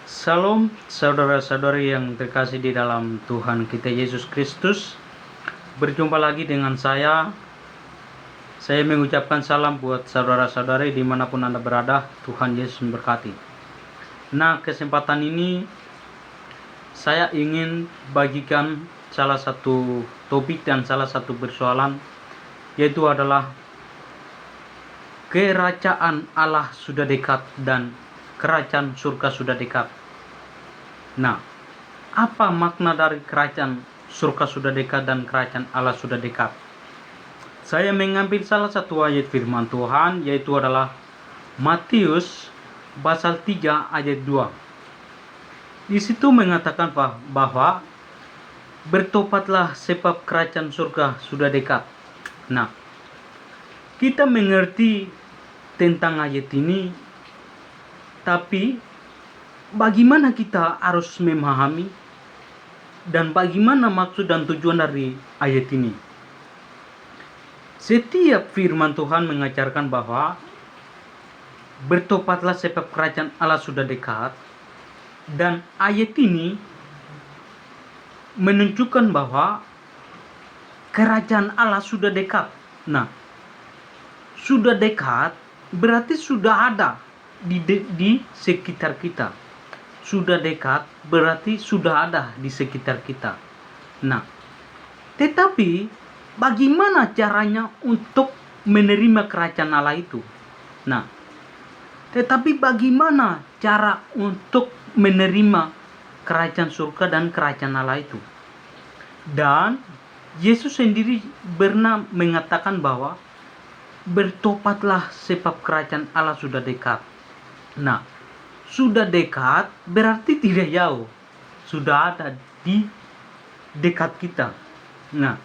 Salam saudara-saudari yang terkasih di dalam Tuhan kita Yesus Kristus. Berjumpa lagi dengan saya. Saya mengucapkan salam buat saudara-saudari dimanapun Anda berada. Tuhan Yesus memberkati. Nah, kesempatan ini saya ingin bagikan salah satu topik dan salah satu persoalan, yaitu adalah kerajaan Allah sudah dekat dan kerajaan surga sudah dekat. Nah, apa makna dari kerajaan surga sudah dekat dan kerajaan Allah sudah dekat? Saya mengambil salah satu ayat firman Tuhan, yaitu adalah Matius pasal 3 ayat 2. Di situ mengatakan bahwa bertobatlah sebab kerajaan surga sudah dekat. Nah, kita mengerti tentang ayat ini, tapi bagaimana kita harus memahami dan bagaimana maksud dan tujuan dari ayat ini? Setiap firman Tuhan mengajarkan bahwa bertobatlah sebab kerajaan Allah sudah dekat, dan ayat ini menunjukkan bahwa kerajaan Allah sudah dekat. Nah, sudah dekat berarti sudah ada di sekitar kita. Sudah dekat berarti sudah ada di sekitar kita. Nah, tetapi bagaimana caranya untuk menerima kerajaan Allah itu? Nah, tetapi bagaimana cara untuk menerima kerajaan surga dan kerajaan Allah itu? Dan Yesus sendiri pernah mengatakan bahwa bertobatlah sebab kerajaan Allah sudah dekat. Nah, sudah dekat berarti tidak jauh, sudah ada di dekat kita. Nah,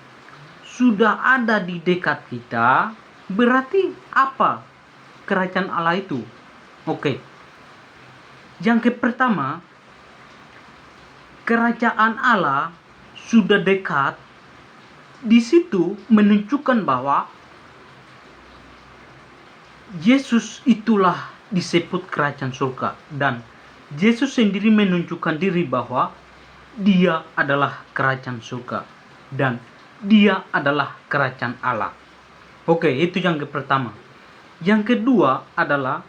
sudah ada di dekat kita berarti apa kerajaan Allah itu? Oke, yang pertama, kerajaan Allah sudah dekat. Di situ menunjukkan bahwa Yesus itulah disebut kerajaan surga, dan Yesus sendiri menunjukkan diri bahwa dia adalah kerajaan surga dan dia adalah kerajaan Allah. Oke, itu yang pertama. Yang kedua adalah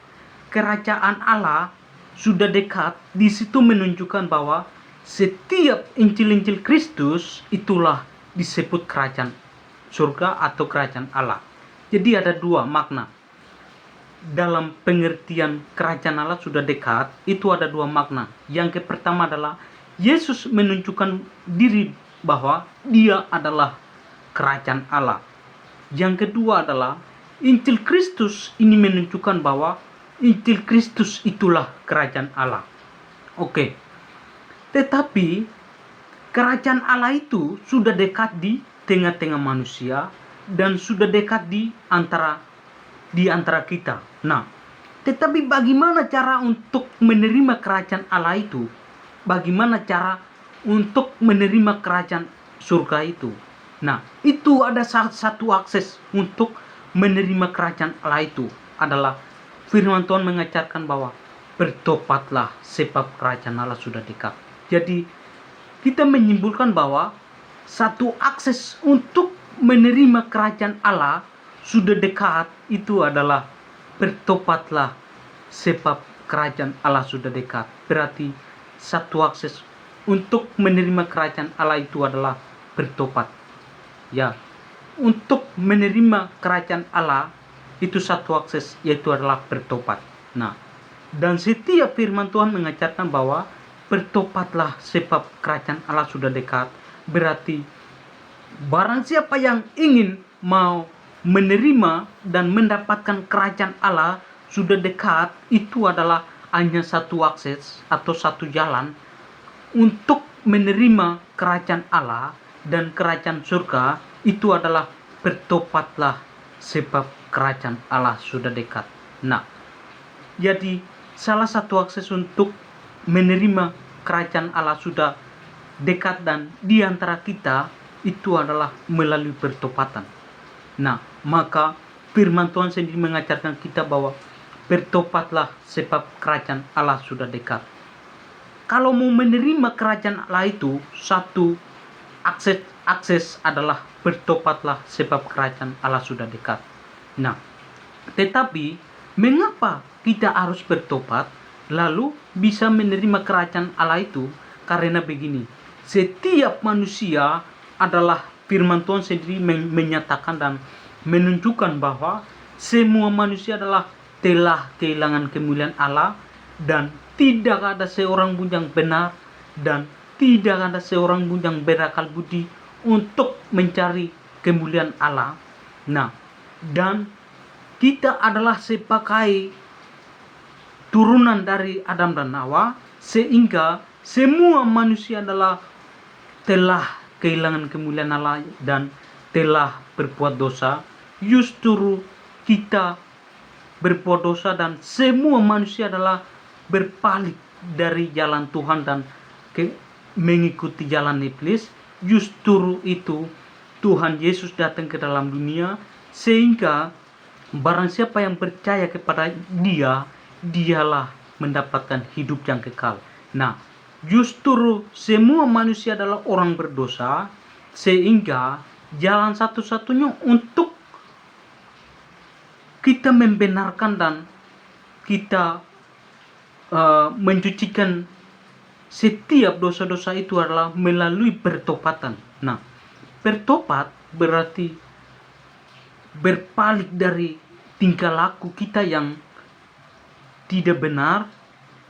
kerajaan Allah sudah dekat. Di situ menunjukkan bahwa setiap Injil-Injil Kristus itulah disebut kerajaan surga atau kerajaan Allah. Jadi ada dua makna. Dalam pengertian kerajaan Allah sudah dekat, itu ada dua makna. Yang pertama adalah Yesus menunjukkan diri bahwa dia adalah kerajaan Allah. Yang kedua adalah Injil Kristus ini menunjukkan bahwa Injil Kristus itulah kerajaan Allah. Oke. Tetapi kerajaan Allah itu sudah dekat di tengah-tengah manusia dan sudah dekat di antara kita. Nah, tetapi bagaimana cara untuk menerima kerajaan Allah itu? Bagaimana cara untuk menerima kerajaan surga itu? Nah, itu ada satu akses untuk menerima kerajaan Allah itu adalah firman Tuhan mengajarkan bahwa bertobatlah sebab kerajaan Allah sudah dekat. Jadi, kita menyimpulkan bahwa satu akses untuk menerima kerajaan Allah sudah dekat itu adalah bertobatlah sebab kerajaan Allah sudah dekat. Berarti satu akses untuk menerima kerajaan Allah itu adalah bertobat. Ya, untuk menerima kerajaan Allah itu satu akses, yaitu adalah bertobat. Nah, dan setiap firman Tuhan mengajarkan bahwa bertobatlah sebab kerajaan Allah sudah dekat. Berarti barang siapa yang ingin mau menerima dan mendapatkan kerajaan Allah sudah dekat, itu adalah hanya satu akses atau satu jalan untuk menerima kerajaan Allah dan kerajaan surga, itu adalah bertobatlah sebab kerajaan Allah sudah dekat. Nah, jadi salah satu akses untuk menerima kerajaan Allah sudah dekat dan di antara kita itu adalah melalui pertobatan. Nah, maka firman Tuhan sendiri mengajarkan kita bahwa bertobatlah sebab kerajaan Allah sudah dekat. kalau mau menerima kerajaan Allah itu, satu akses adalah bertobatlah sebab kerajaan Allah sudah dekat. Nah, tetapi mengapa kita harus bertobat lalu bisa menerima kerajaan Allah itu? Karena begini, setiap manusia adalah firman Tuhan sendiri menyatakan dan menunjukkan bahwa semua manusia adalah telah kehilangan kemuliaan Allah, dan tidak ada seorang pun yang benar dan tidak ada seorang pun yang berakal budi untuk mencari kemuliaan Allah. Nah, dan kita adalah sebagai turunan dari Adam dan Hawa, sehingga semua manusia adalah telah kehilangan kemuliaan Allah dan telah berbuat dosa. Justru kita berbuat dosa dan semua manusia adalah berpaling dari jalan Tuhan dan mengikuti jalan iblis. Justru itu Tuhan Yesus datang ke dalam dunia, sehingga barang siapa yang percaya kepada Dia, dialah mendapatkan hidup yang kekal. Nah, justru semua manusia adalah orang berdosa, sehingga jalan satu-satunya untuk kita membenarkan dan kita mencucikan setiap dosa-dosa itu adalah melalui pertobatan. Nah, bertobat berarti berpaling dari tingkah laku kita yang tidak benar,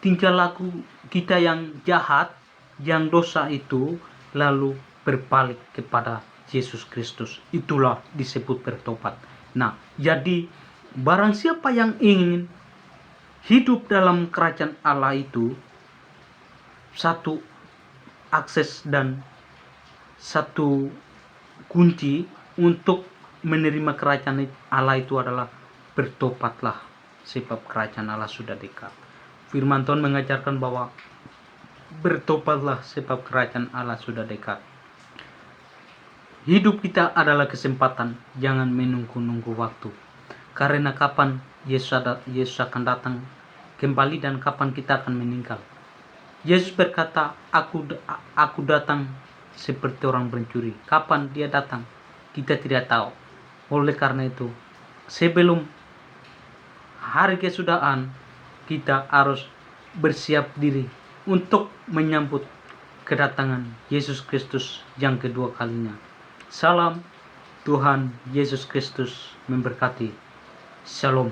tingkah laku kita yang jahat, yang dosa itu, lalu berpaling kepada Yesus Kristus. Itulah disebut bertobat. Nah, jadi barang siapa yang ingin hidup dalam kerajaan Allah itu, satu akses dan satu kunci untuk menerima kerajaan Allah itu adalah bertobatlah sebab kerajaan Allah sudah dekat. Firman Tuhan mengajarkan bahwa bertobatlah sebab kerajaan Allah sudah dekat. Hidup kita adalah kesempatan, jangan menunggu-nunggu waktu. Karena kapan Yesus akan datang kembali dan kapan kita akan meninggal. Yesus berkata, aku datang seperti orang pencuri. Kapan dia datang? Kita tidak tahu. Oleh karena itu, sebelum hari kesudahan, kita harus bersiap diri untuk menyambut kedatangan Yesus Kristus yang kedua kalinya. Salam, Tuhan Yesus Kristus memberkati. Shalom.